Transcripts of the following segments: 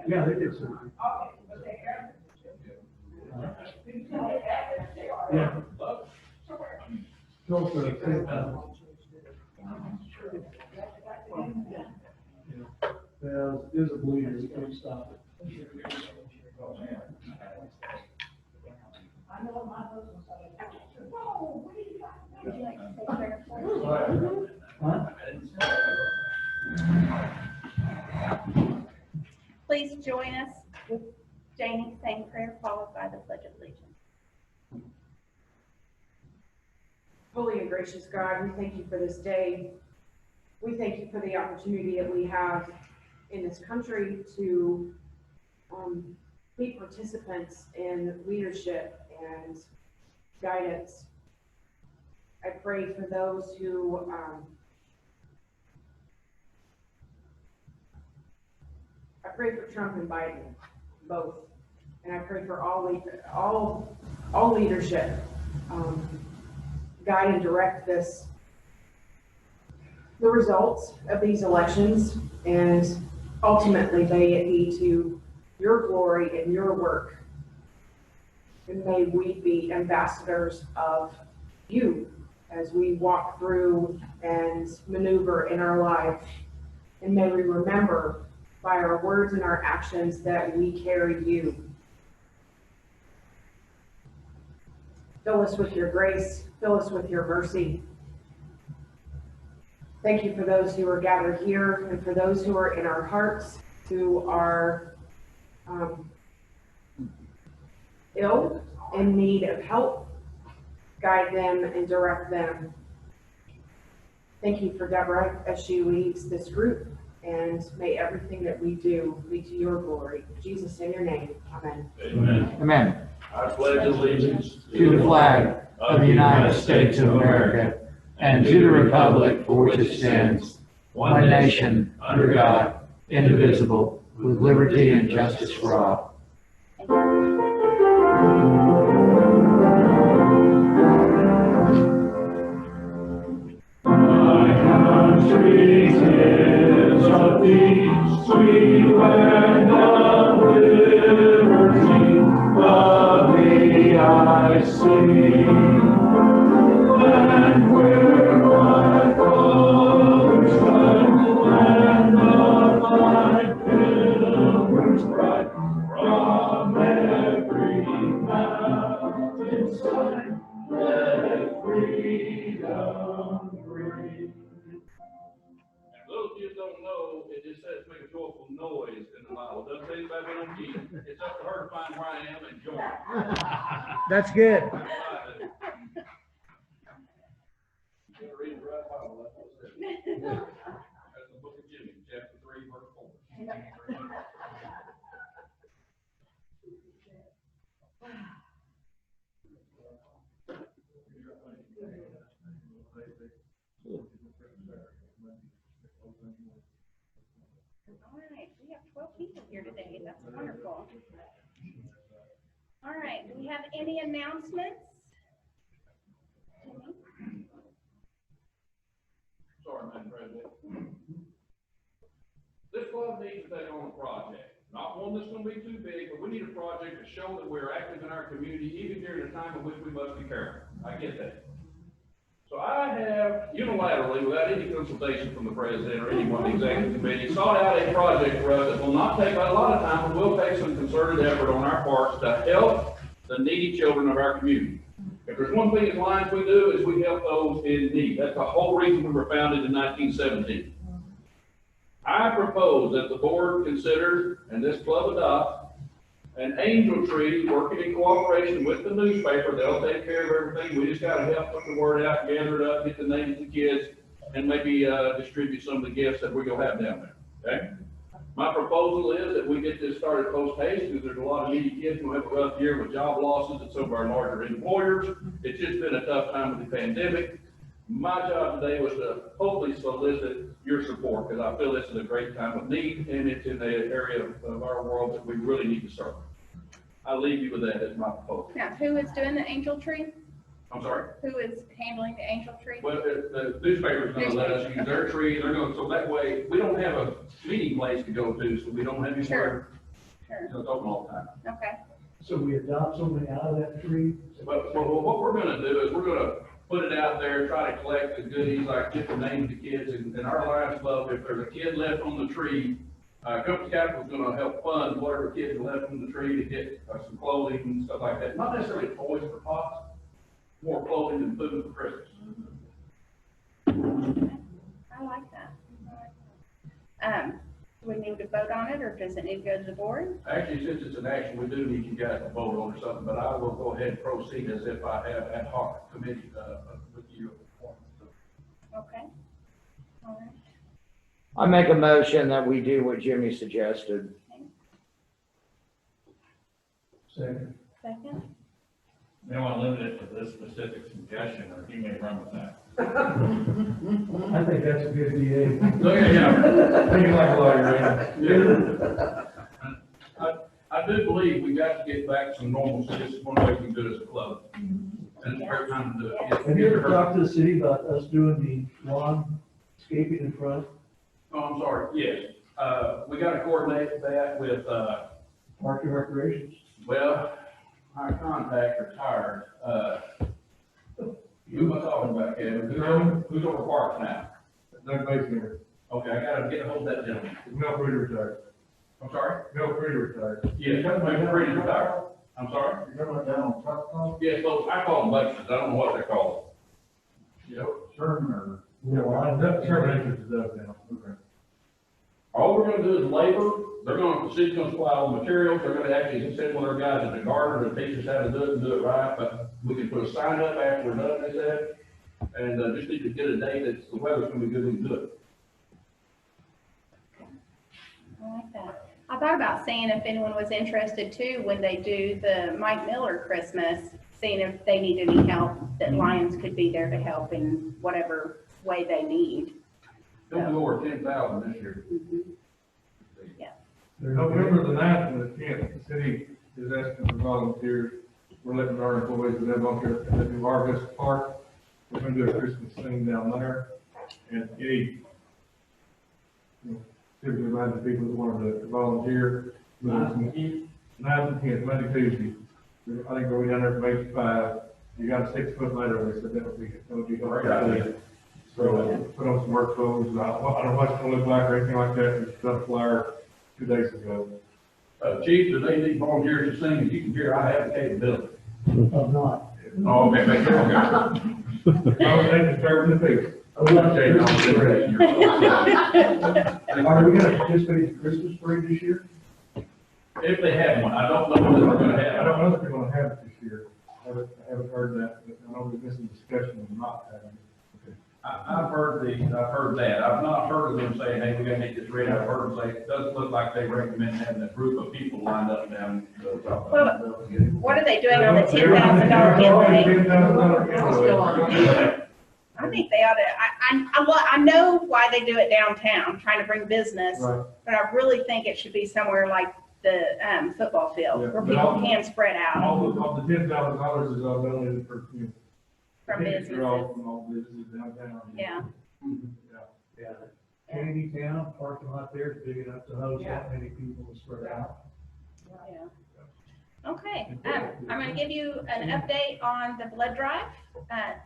Yeah, they did, sir. Yeah. No, sir. Well, there's a bleeder, you can't stop it. Huh? Please join us with Janie saying prayer followed by the Pledge of Allegiance. Holy and gracious God, we thank you for this day. We thank you for the opportunity that we have in this country to be participants in leadership and guidance. I pray for those who I pray for Trump and Biden, both, and I pray for all leadership. Guide and direct the results of these elections, and ultimately may it be to your glory and your work. And may we be ambassadors of you as we walk through and maneuver in our life. And may we remember by our words and our actions that we carry you. Fill us with your grace, fill us with your mercy. Thank you for those who are gathered here and for those who are in our hearts, who are ill, in need of help. Guide them and direct them. Thank you for Deborah as she leads this group, and may everything that we do be to your glory. Jesus, in your name, amen. Amen. Amen. I pledge allegiance To the flag of the United States of America and to the republic for which it stands, one nation, under God, indivisible, with liberty and justice for all. My country is of thee, sweet land of liberty, of thee I sing. Land where my fathers died, land of thy pilgrims bright, from every mountain side, let freedom ring. And those kids don't know, it just says make a joyful noise in the Bible. It doesn't say anybody but on key. It's up to her to find where I am and join. That's good. That's right. You gotta read the right Bible, that's what it says. That's the book of Jimmy, chapter 3, verse 4. All right, we have 12 people here today. That's wonderful. All right, do we have any announcements? Sorry, Madam President. This club needs to take on a project. Not one that's gonna be too big, but we need a project to show that we're active in our community, even during a time in which we must be careful. I get that. So I have unilaterally, without any consultation from the president or anyone in the executive committee, sought out a project for us that will not take a lot of time, but will take some concerted effort on our parts to help the needy children of our community. If there's one thing as Lions we do, is we help those in need. That's the whole reason we were founded in 1917. I propose that the board consider, and this club adopt, an angel tree working in cooperation with the newspaper. They'll take care of everything. We just gotta help put the word out, gather it up, get the names of the kids, and maybe distribute some of the gifts that we're gonna have down there, okay? My proposal is that we get this started post haste, because there's a lot of needy kids who have a rough year with job losses at some of our larger employers. It's just been a tough time with the pandemic. My job today was to hopefully solicit your support, because I feel this is a great time of need, and it's in the area of our world that we really need to serve. I'll leave you with that as my proposal. Now, who is doing the angel tree? I'm sorry? Who is handling the angel tree? Well, the newspaper's gonna let us use their tree, they're gonna, so that way, we don't have a meeting place to go to, so we don't have anywhere, Sure. you know, it's open all the time. Okay, So we adopt something out of that tree? But what we're gonna do is we're gonna put it out there, try to collect the goodies, like get the names of the kids, and our Lions Club, if there's a kid left on the tree, Company Capital's gonna help fund whatever kids are left on the tree to get some clothing and stuff like that. Not necessarily toys for pots, more clothing and food for Christmas. I like that. Do we need to vote on it, or does it need to go to the board? Actually, since it's an action, we do need you guys to vote on or something, but I will go ahead and proceed as if I have ad hoc committee, with you. Okay. All right. I make a motion that we do what Jimmy suggested. Second. Second? They want to limit it to this specific suggestion, or he may run with that. I think that's a good idea. So, yeah. Think like a lawyer, right? Yeah. I do believe we got to get back to some normalcy. This is one way we can do it as a club. And it's a great time to do it. Have you ever talked to the city about us doing the lawn scaping in front? Oh, I'm sorry, yes. We gotta coordinate that with, Park and Recreations? well, our contact retired. Who am I talking about, Kevin? Who's over parks now? Doug Basinger, Okay, I gotta get ahold of that gentleman. Mel Freedy retired. I'm sorry? Mel Freedy retired. Yes, my friend is retired. I'm sorry? You remember down on Top? Yes, those, I call them buses. I don't know what they're called. Yep, Sherman or. Yeah, well, Sherman enters the Doug now, okay. All we're gonna do is labor. They're gonna, the city's gonna supply all the materials. They're gonna actually send one of their guys in the garden to teach us how to do it and do it right. But we can put a sign up after we're done, they said. And, just need to get a date that the weather's gonna be good and do it. I like that. I thought about seeing if anyone was interested too, when they do the Mike Miller Christmas, seeing if they need any help, that Lions could be there to help in whatever way they need. Don't go over 10,000 this year. Yeah. November the 9th and the 10th, the city is asking for volunteers. We're letting our employees live on here at the new Harvest Park. We're gonna do a Christmas thing down there. And any, typically remind the people that wanted to volunteer. 9th and 10th, Monday, Tuesday. I think we'll be down there from 8 to 5. You got a 6-foot ladder, they said that would be hard. So, put on some work clothes. I don't know what it's gonna look like or anything like that. We put a flyer 2 days ago. Chief, do they need volunteers to sing? As you can hear, I have the capability. Of not. Oh, okay, thank you, okay. I was thinking, start with the feet. Okay, no, it's great. Are we gonna participate in the Christmas parade this year? If they have one, I don't know whether they're gonna I have don't one. know if they're gonna have it this year. I haven't heard that, but I know we've been some discussion of not having it. I've heard that. I've not heard of them saying, hey, we gotta make this ready. I've heard them say, it doesn't look like they recommend having a group of people lined up down. What are they doing on the $10,000 giveaway? $10,000 I think they ought to, I know why they do it downtown, trying to bring business, Right. but I really think it should be somewhere like the, football field, Yeah, where but people all- can spread out All the $10,000 is all donated for, from businesses. From all businesses downtown. Yeah. Yeah. Kennedy Town, parking lot there is big enough to host that many people to spread out. Yeah. Okay, I'm gonna give you an update on the blood drive.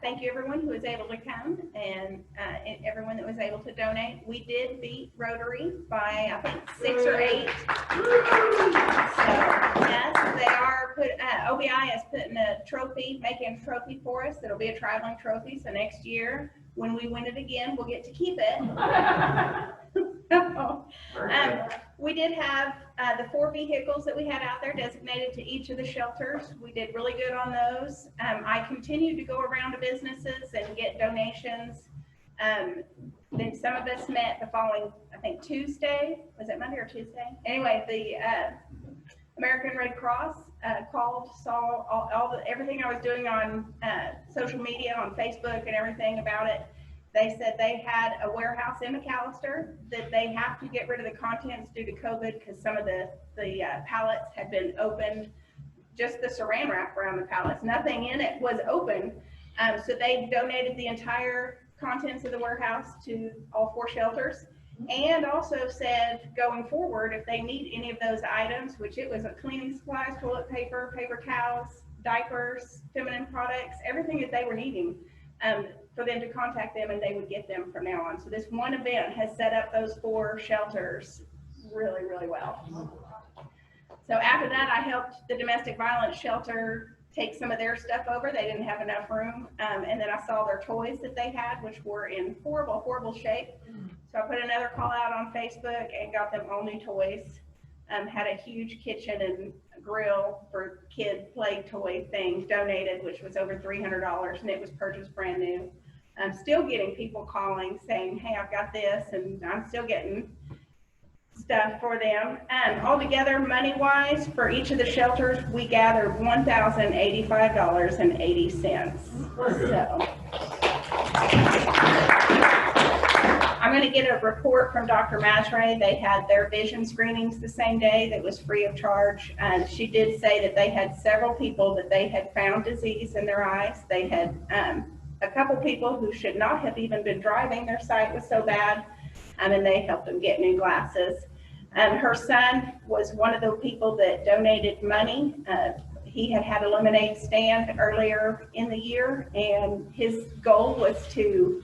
Thank you everyone who was able to come and everyone that was able to donate. We did beat Rotary by, I think, 6 or 8. So, yes, they are OBI is putting making a trophy for us. It'll be a traveling trophy, so next year, when we win it again, we'll get to keep it. We did have the 4 vehicles that we had out there designated to each of the shelters. We did really good on those. I continued to go around to businesses and get donations. Then some of us met the following, I think, Tuesday. Was it Monday or Tuesday? Anyway, the American Red Cross called, saw everything I was doing on social media, on Facebook and everything about it. They said they had a warehouse in McAlester that they have to get rid of the contents due to COVID because some of the pallets had been opened, just the saran wrap around the pallets. Nothing in it was open. So they donated the entire contents of the warehouse to all 4 shelters, and also said going forward, if they need any of those items, which it was a cleaning supplies, toilet paper, paper towels, diapers, feminine products, everything that they were needing, for them to contact them and they would get them from now on. So this one event has set up those 4 shelters really, really well. So after that, I helped the domestic violence shelter take some of their stuff over. They didn't have enough room. And then I saw their toys that they had, which were in horrible, horrible shape. So I put another call out on Facebook and got them all new toys. Had a huge kitchen and grill for kid play toy things donated, which was over $300, and it was purchased brand new. I'm still getting people calling saying, hey, I've got this, and I'm still getting stuff for them. Altogether, money-wise, for each of the shelters, we gathered $1,085.80. So I'm going to get a report from Dr. Masray. They had their vision screenings the same day that was free of charge. And she did say that they had several people that they had found disease in their eyes. They had a couple people who should not have even been driving. Their sight was so bad. And they helped them get new glasses. Her son was one of the people that donated money. He had a lemonade stand earlier in the year, and his goal was to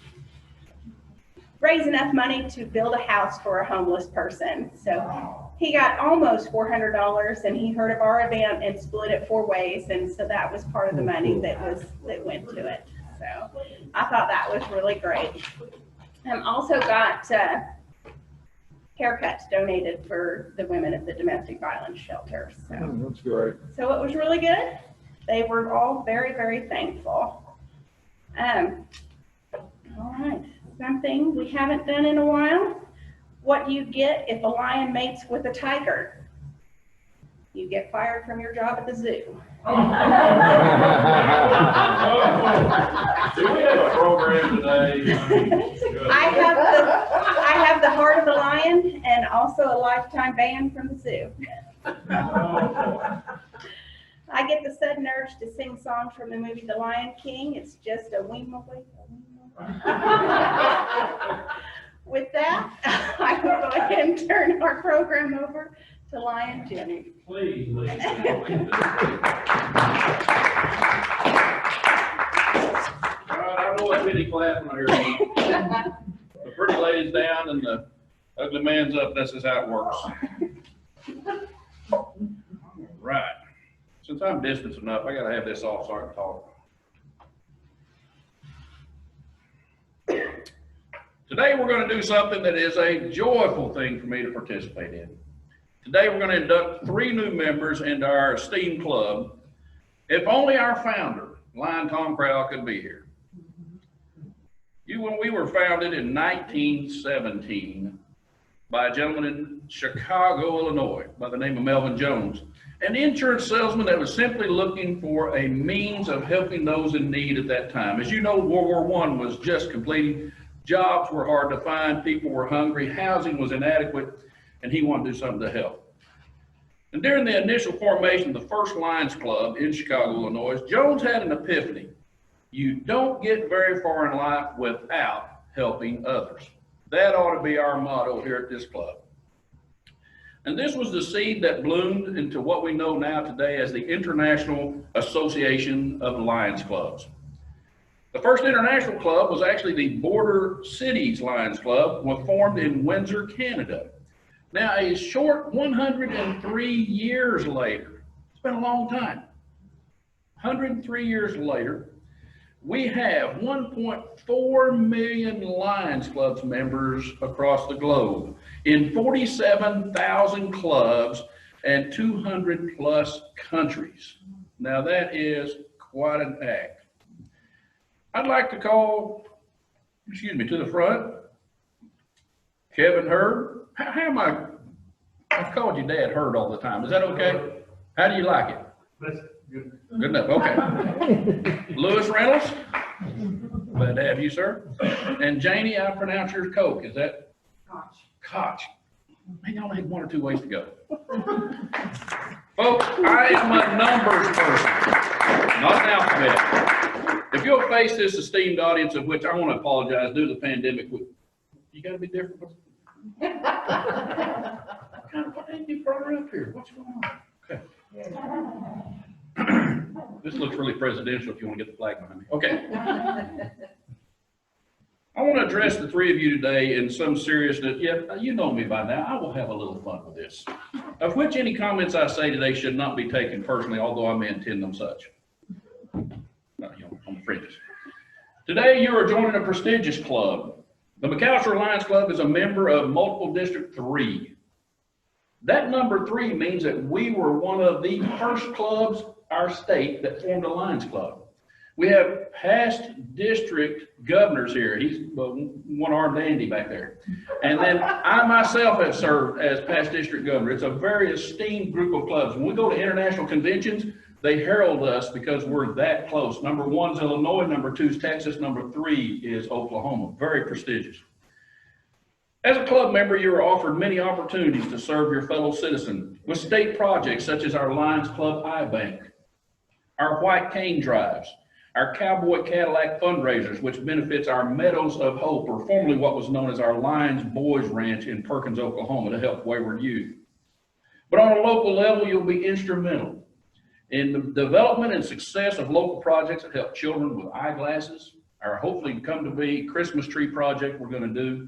raise enough money to build a house for a homeless person. So he got almost $400, and he heard of our event and split it 4 ways, and so that was part of the money that went to it. So I thought that was really great. Also got haircuts donated for the women at the domestic violence shelter. So That's great. So it was really good. They were all very, very thankful. All right, something we haven't done in a while. What do you get if a lion mates with a tiger? You get fired from your job at the zoo. Do we have a program today? I have the heart of the lion and also a lifetime ban from the zoo. I get the sudden urge to sing songs from the movie The Lion King. It's just a weem away. With that, I will go ahead and turn our program over to Lion Jimmy. Please, listen. All right, I know a pity clapping here. The pretty lady's down and the ugly man's up. This is how it works. All right. Since I'm distant enough, I gotta have this off so I can talk. Today we're going to do something that is a joyful thing for me to participate in. Today we're going to induct 3 new members into our esteemed club. If only our founder, Lion Tom Crowell, could be here. When we were founded in 1917 by a gentleman in Chicago, Illinois, by the name of Melvin Jones, an insurance salesman that was simply looking for a means of helping those in need at that time. As you know, World War I was just completing. Jobs were hard to find, people were hungry, housing was inadequate, and he wanted to do something to help. And during the initial formation of the first Lions Club in Chicago, Illinois, Jones had an epiphany. You don't get very far in life without helping others. That ought to be our motto here at this club. And this was the seed that bloomed into what we know now today as the International Association of Lions Clubs. The first international club was actually the Border Cities Lions Club, was formed in Windsor, Canada. Now, a short 103 years later, it's been a long time, 103 years later, we have 1.4 million Lions Clubs members across the globe in 47,000 clubs and 200 plus countries. Now, that is quite an act. I'd like to call, to the front, Kevin Hearod. How am I've called you Dad Hearod all the time. Is that okay? How do you like it? That's good. Good enough, okay. Lewis Reynolds. Glad to have you, sir. And Janie, I pronounce yours Coke. Is that? Koch. Maybe I only had 1 or 2 ways to go. Folks, I am a numbers person, not an alphabet. If you'll face this esteemed audience, of which I want to apologize due to the pandemic, you gotta be different. What you brought her up here? What's going on? Okay. This looks really presidential if you want to get the flag behind me. Okay. I want to address the three of you today in some seriousness. Yeah, you know me by now. I will have a little fun with this. Of which any comments I say today should not be taken personally, although I may intend them such. No, you know, on the fringes. Today, you are joining a prestigious club. The McAlester Lions Club is a member of Multiple District 3. That number 3 means that we were one of the first clubs our state that formed a Lions Club. We have past district governors here. He's one-armed Andy back there. And then I myself have served as past district governor. It's a very esteemed group of clubs. When we go to international conventions, they herald us because we're that close. Number 1 is Illinois, number 2 is Texas, number 3 is Oklahoma. Very prestigious. As a club member, you are offered many opportunities to serve your fellow citizens with state projects such as our Lions Club Eye Bank, our White Cane Drives, our Cowboy Cadillac fundraisers, which benefits our Meadows of Hope, or formerly what was known as our Lions Boys Ranch in Perkins, Oklahoma, to help wayward youth. But on a local level, you'll be instrumental in the development and success of local projects that help children with eyeglasses, our hopefully come to be Christmas tree project we're going to do.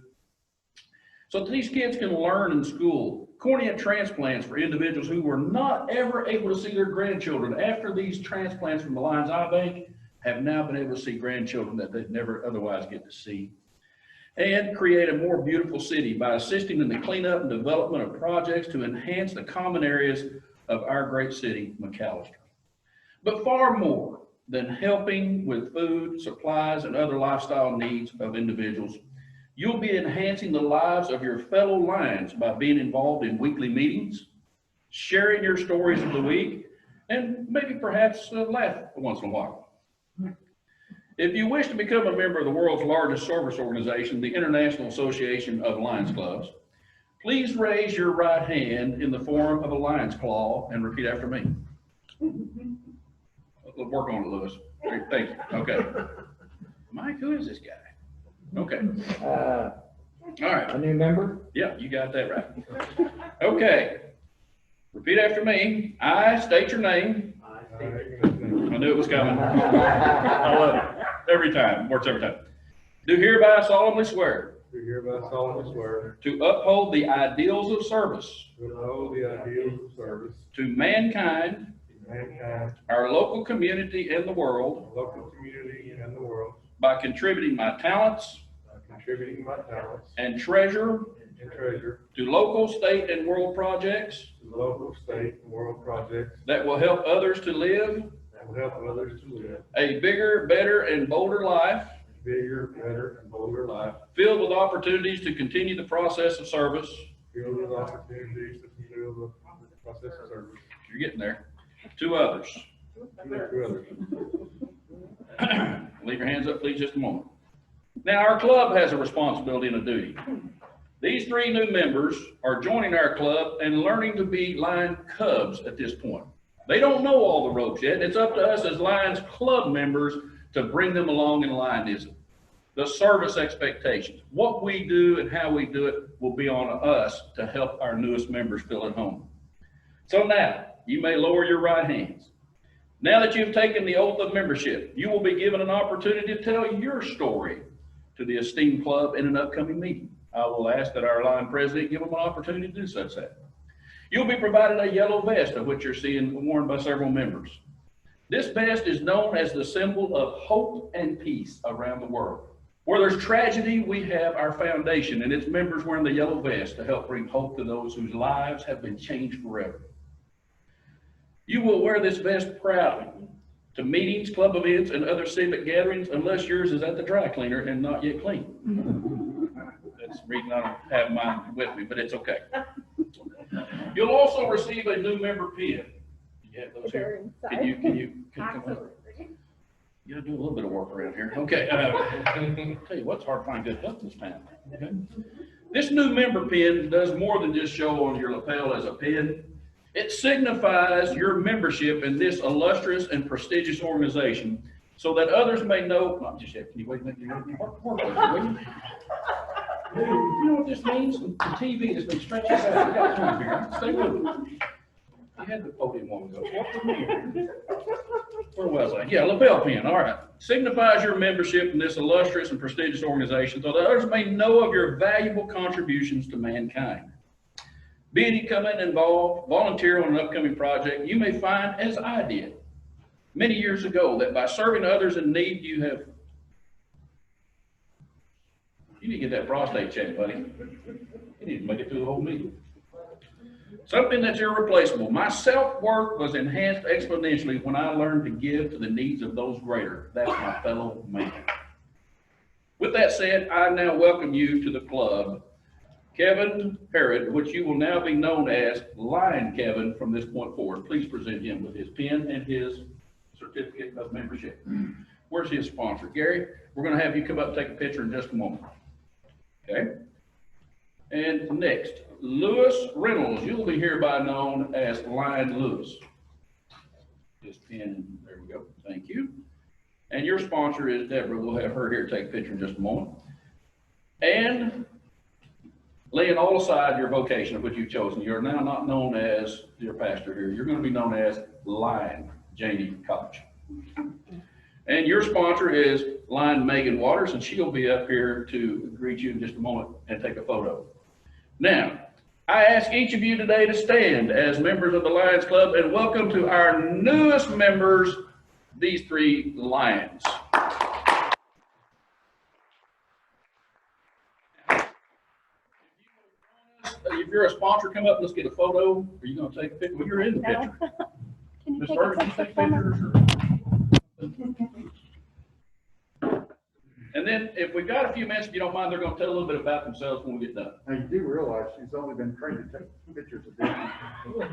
So that these kids can learn in school. Cornea transplants for individuals who were not ever able to see their grandchildren after these transplants from the Lions Eye Bank have now been able to see grandchildren that they'd never otherwise get to see. And create a more beautiful city by assisting in the cleanup and development of projects to enhance the common areas of our great city, McAlester. But far more than helping with food, supplies, and other lifestyle needs of individuals, you'll be enhancing the lives of your fellow Lions by being involved in weekly meetings, sharing your stories of the week, and maybe perhaps laugh once in a while. If you wish to become a member of the world's largest service organization, the International Association of Lions Clubs, please raise your right hand in the form of a lion's claw and repeat after me. Let's work on it, Lewis. Thank you. Okay. Mike, who is this guy? Okay. All right. A new member? Yeah, you got that right. Okay. Repeat after me. I state your name. I knew it was coming. I love it. Every time. Works every time. Do hereby solemnly swear. Do hereby solemnly swear To uphold the ideals of service. to uphold the ideals of service To mankind, to mankind, our local community, and the world. the local community, and the world, By contributing my talents by contributing my talents and treasure and treasure to local, state, and world projects to local, state, and world projects that will help others to live that will help others to live a bigger, better, and bolder life, a bigger, better, and bolder life, filled with opportunities to continue the process of service. filled with opportunities to fulfill the process of service You're getting there. To others. to others. Leave your hands up, please, just a moment. Now, our club has a responsibility and a duty. These 3 new members are joining our club and learning to be Lion Cubs at this point. They don't know all the ropes yet. It's up to us as Lions Club members to bring them along in Lionism. The service expectations, what we do and how we do it will be on us to help our newest members feel at home. So now, you may lower your right hands. Now that you've taken the oath of membership, you will be given an opportunity to tell your story to the esteemed club in an upcoming meeting. I will ask that our Lion president give them an opportunity to do such that. You'll be provided a yellow vest, of which you're seeing worn by several members. This vest is known as the symbol of hope and peace around the world. Where there's tragedy, we have our foundation and its members wearing the yellow vest to help bring hope to those whose lives have been changed forever. You will wear this vest proudly to meetings, club events, and other civic gatherings, unless yours is at the dry cleaner and not yet clean. That's the reason I don't have mine with me, but it's okay. You'll also receive a new member pin. You have those here? Can you come over? You gotta do a little bit of work around here. Okay. Tell you what's hard to find good help this time. Okay. This new member pin does more than just show on your lapel as a pin. It signifies your membership in this illustrious and prestigious organization so that others may know, not just yet, can you wait a minute? Will you? You know what this means? The TV has been stretching out. You got time here. Stay with me. You had the podium one ago. What for me? Where was I? Yeah, lapel pin. All right. Signifies your membership in this illustrious and prestigious organization so that others may know of your valuable contributions to mankind. Be it you come in involved, volunteer on an upcoming project, you may find, as I did many years ago, that by serving others in need, you need to get that prostate checked, buddy. You need to make it through the whole meeting. Something that's irreplaceable. My self-worth was enhanced exponentially when I learned to give to the needs of those greater. That's my fellow man. With that said, I now welcome you to the club. Kevin Hearod, which you will now be known as Lion Kevin from this point forward. Please present him with his pin and his certificate of membership. Where's his sponsor? Gary, we're going to have you come up and take a picture in just a moment. Okay? And next, Lewis Reynolds. You'll be hereby known as Lion Lewis. His pin, there we go. Thank you. And your sponsor is Deborah. We'll have her here take a picture in just a moment. And laying all aside your vocation of which you've chosen, you're now not known as your pastor here. You're going to be known as Lion Janie Koch. And your sponsor is Lion Megan Waters, and she'll be up here to greet you in just a moment and take a photo. Now, I ask each of you today to stand as members of the Lions Club and welcome to our newest members, these three Lions. If you're a sponsor, come up, let's get a photo. Are you going to take a picture? Well, you're in the picture. Can you Ms. take Burns, a can you picture take for me? pictures? And then if we've got a few minutes, if you don't mind, they're going to tell a little bit about themselves when we get done. Now, you do realize she's only been trained to take pictures of them.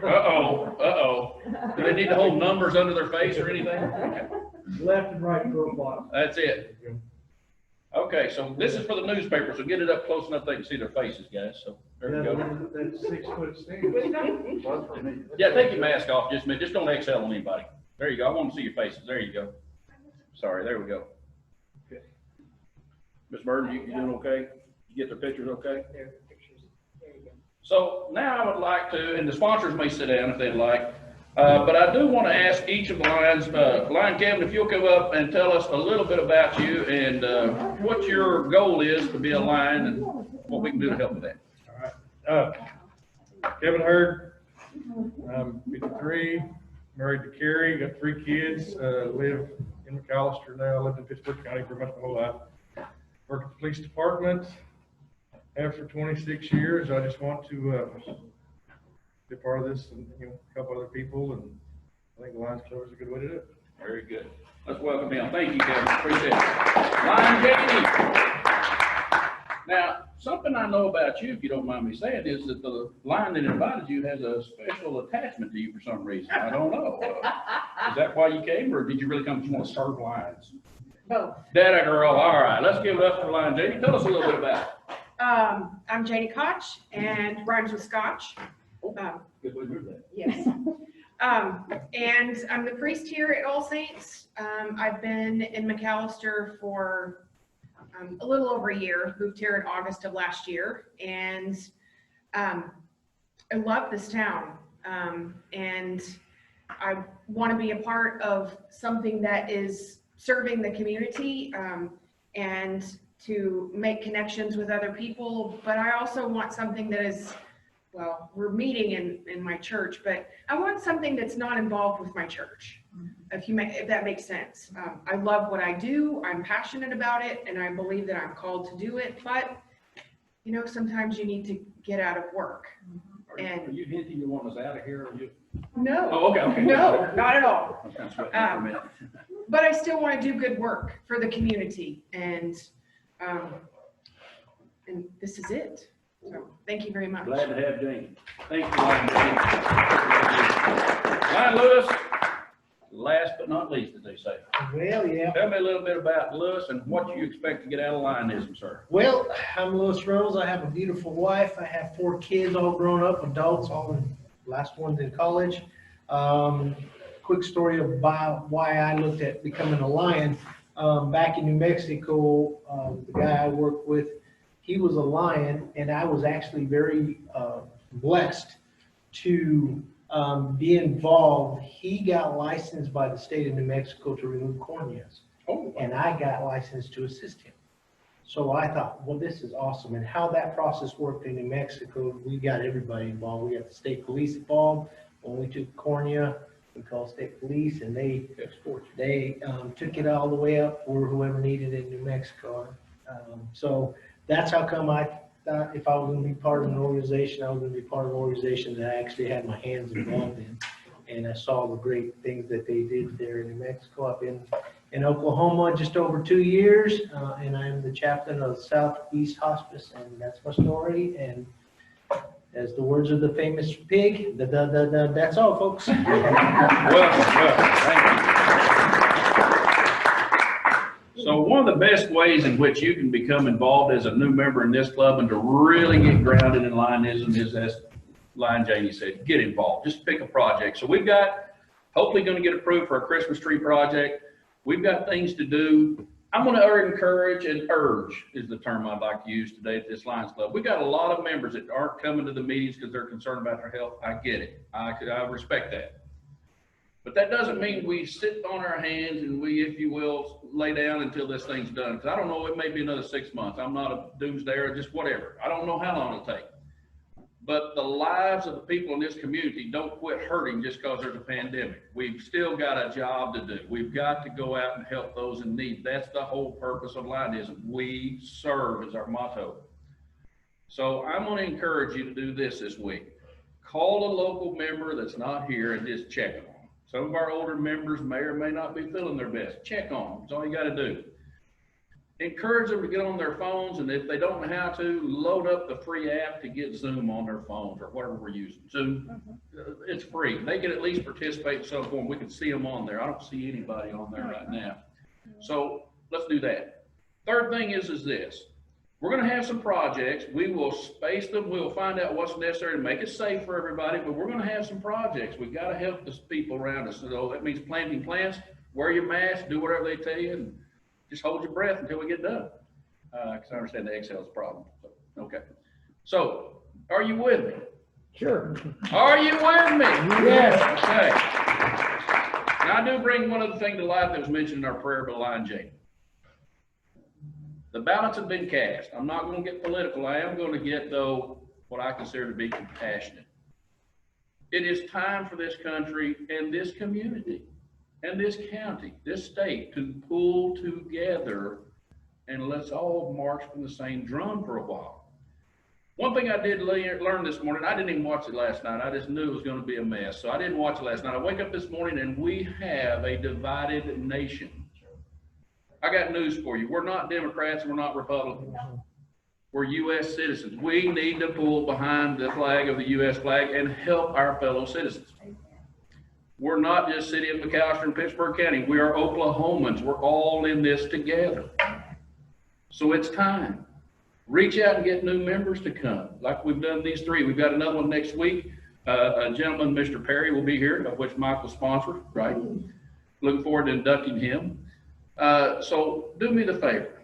Uh-oh. Do they need to hold numbers under their face or anything? Okay. Left and right profile. That's it. Okay, so this is for the newspaper, so get it up close enough they can see their faces, guys. So there we go. That 6 foot stand. Yeah, take your mask off just a minute. Just don't exhale on anybody. There you go. I want to see your faces. There you go. Sorry, there we go. Okay. Ms. Burton, you doing okay? You get their pictures okay? So now I would like to, and the sponsors may sit down if they'd like, but I do want to ask each of the Lions, Lion Kevin, if you'll come up and tell us a little bit about you and what your goal is to be a Lion and what we can do to help with that. All right. Kevin Hearod, I'm 53, married to Carrie, got 3 kids, live in McAlester now, lived in Pittsburgh County pretty much my whole life. Worked at the police department, have for 26 years. I just want to be a part of this and help other people, and I think the Lions Club is a good way to do it. Very good. Let's welcome him. Thank you, Kevin. Appreciate it. Lion Janie. Now, something I know about you, if you don't mind me saying, is that the lion that invited you has a special attachment to you for some reason. I don't know. Is that why you came, or did you really come to want to serve lions? Both. That girl. All right. Let's give it up for Lion Janie. Tell us a little bit about it. I'm Janie Koch, and rhymes with Scotch. Good way to do that. Yes. And I'm the priest here at All Saints. I've been in McAlester for a little over a year, moved here in August of last year, and I love this town. And I want to be a part of something that is serving the community and to make connections with other people, but I also want something that is, well, we're meeting in my church, but I want something that's not involved with my church, if that makes sense. I love what I do, I'm passionate about it, and I believe that I'm called to do it, but, sometimes you need to get out of work. Are you hinting you want us out of here, or you? No. Oh, okay. No, not at all. I was kind of sweating for a minute. But I still want to do good work for the community, and this is it. So thank you very much. Glad to have Janie. Thank you, Lion Janie. Lion Lewis, last but not least, as they say. Well, yeah. Tell me a little bit about Lewis and what you expect to get out of Lionism, sir. Well, I'm Lewis Reynolds. I have a beautiful wife. I have 4 kids, all grown up, adults, all in, last one's in college. quick story about why I looked at becoming a lion. Back in New Mexico, the guy I worked with, he was a lion, and I was actually very blessed to be involved. He got licensed by the state of New Mexico to remove corneas, and I got licensed to assist him. So I thought, well, this is awesome. And how that process worked in New Mexico, we got everybody involved. We got the state police involved. When we took cornea, we called state police, and they took it all the way up for whoever needed it in New Mexico. So that's how come I thought if I was going to be part of an organization, I was going to be part of an organization that I actually had my hands involved in. And I saw the great things that they did there in New Mexico. I've been in Oklahoma just over 2 years, and I'm the chaplain of Southeast Hospice, and that's my story. And as the words of the famous pig, that's all, folks. Well, thank you. So one of the best ways in which you can become involved as a new member in this club and to really get grounded in Lionism is, as Lion Janie said, get involved. Just pick a project. So we've got, hopefully going to get approved for a Christmas tree project. We've got things to do. I'm going to encourage, and urge is the term I'd like to use today at this Lions Club. We've got a lot of members that aren't coming to the meetings because they're concerned about their health. I get it. I respect that. But that doesn't mean we sit on our hands and we, if you will, lay down until this thing's done. Because I don't know, it may be another 6 months. I'm not a doomsdayer, just whatever. I don't know how long it'll take. But the lives of the people in this community don't quit hurting just because there's a pandemic. We've still got a job to do. We've got to go out and help those in need. That's the whole purpose of Lionism. We serve is our motto. So I'm going to encourage you to do this week. Call a local member that's not here and just check on them. Some of our older members may or may not be feeling their best. Check on them. That's all you got to do. Encourage them to get on their phones, and if they don't know how to, load up the free app to get Zoom on their phones or whatever we're using. Zoom, it's free. They can at least participate in some form. We can see them on there. I don't see anybody on there right now. So let's do that. Third thing is this. We're going to have some projects. We will space them. We'll find out what's necessary to make it safe for everybody, but we're going to have some projects. We've got to help the people around us. So that means planting plants, wear your mask, do whatever they tell you, and just hold your breath until we get done. Because I understand the exhale is a problem. So, okay. So, are you with me? Sure. Are you with me? Yes. Okay. Now, I do bring one other thing to light that was mentioned in our prayer by Lion Jane. The ballots have been cast. I'm not going to get political. I am going to get, though, what I consider to be compassionate. It is time for this country and this community and this county, this state, to pull together and let's all march from the same drum for a while. One thing I did learn this morning, I didn't even watch it last night. I just knew it was going to be a mess. So I didn't watch it last night. I wake up this morning and we have a divided nation. I got news for you. We're not Democrats and we're not Republicans. We're U.S. citizens. We need to pull behind the flag of the U.S. flag and help our fellow citizens. We're not just city of McAlester and Pittsburgh County. We are Oklahomans. We're all in this together. So it's time. Reach out and get new members to come, like we've done these three. We've got another one next week. A gentleman, Mr. Perry, will be here, of which Michael's sponsored, right? Looking forward to inducting him. So do me the favor.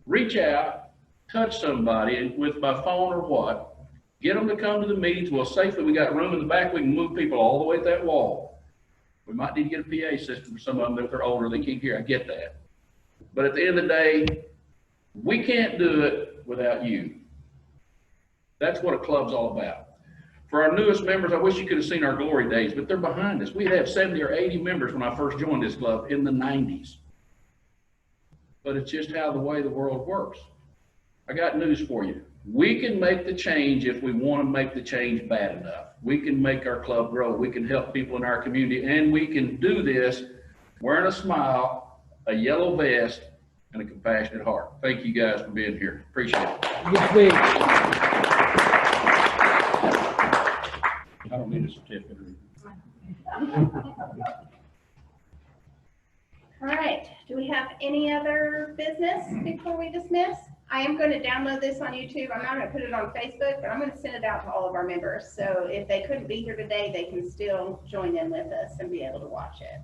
Reach out, touch somebody with by phone or what. Get them to come to the meetings. Well, safely, we got room in the back. We can move people all the way to that wall. We might need to get a PA system for some of them if they're older, they can't hear. I get that. But at the end of the day, we can't do it without you. That's what a club's all about. For our newest members, I wish you could have seen our glory days, but they're behind us. We had 70 or 80 members when I first joined this club in the 90s. But it's just how the way the world works. I got news for you. We can make the change if we want to make the change bad enough. We can make our club grow. We can help people in our community, and we can do this wearing a smile, a yellow vest, and a compassionate heart. Thank you guys for being here. Appreciate it. Yes, please. I don't need a certificate. All right, do we have any other business before we dismiss? I am going to download this on YouTube. I'm not going to put it on Facebook, but I'm going to send it out to all of our members. So if they couldn't be here today, they can still join in with us and be able to watch it.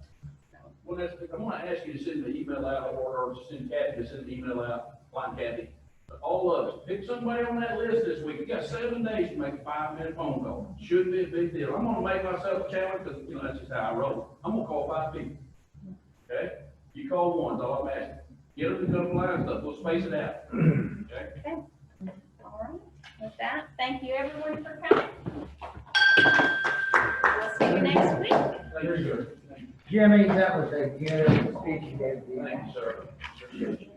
Well, that's, I'm gonna ask you to send the email out, or send Kathy to send the email out, line Kathy. All of us, pick somebody on that list this week. You got 7 days to make a 5-minute phone call. Shouldn't be a big deal. I'm gonna make myself a challenge, because, you know, that's just how I roll. I'm gonna call 5 people. Okay? You call one, that's all I'm asking. Get them to come to line stuff, we'll space it out. Okay? Okay. All right. With that, thank you everyone for coming. We'll see you next week. Thank you, sir. Jimmy, that was a good speech you gave. Thank you, sir. Appreciate you.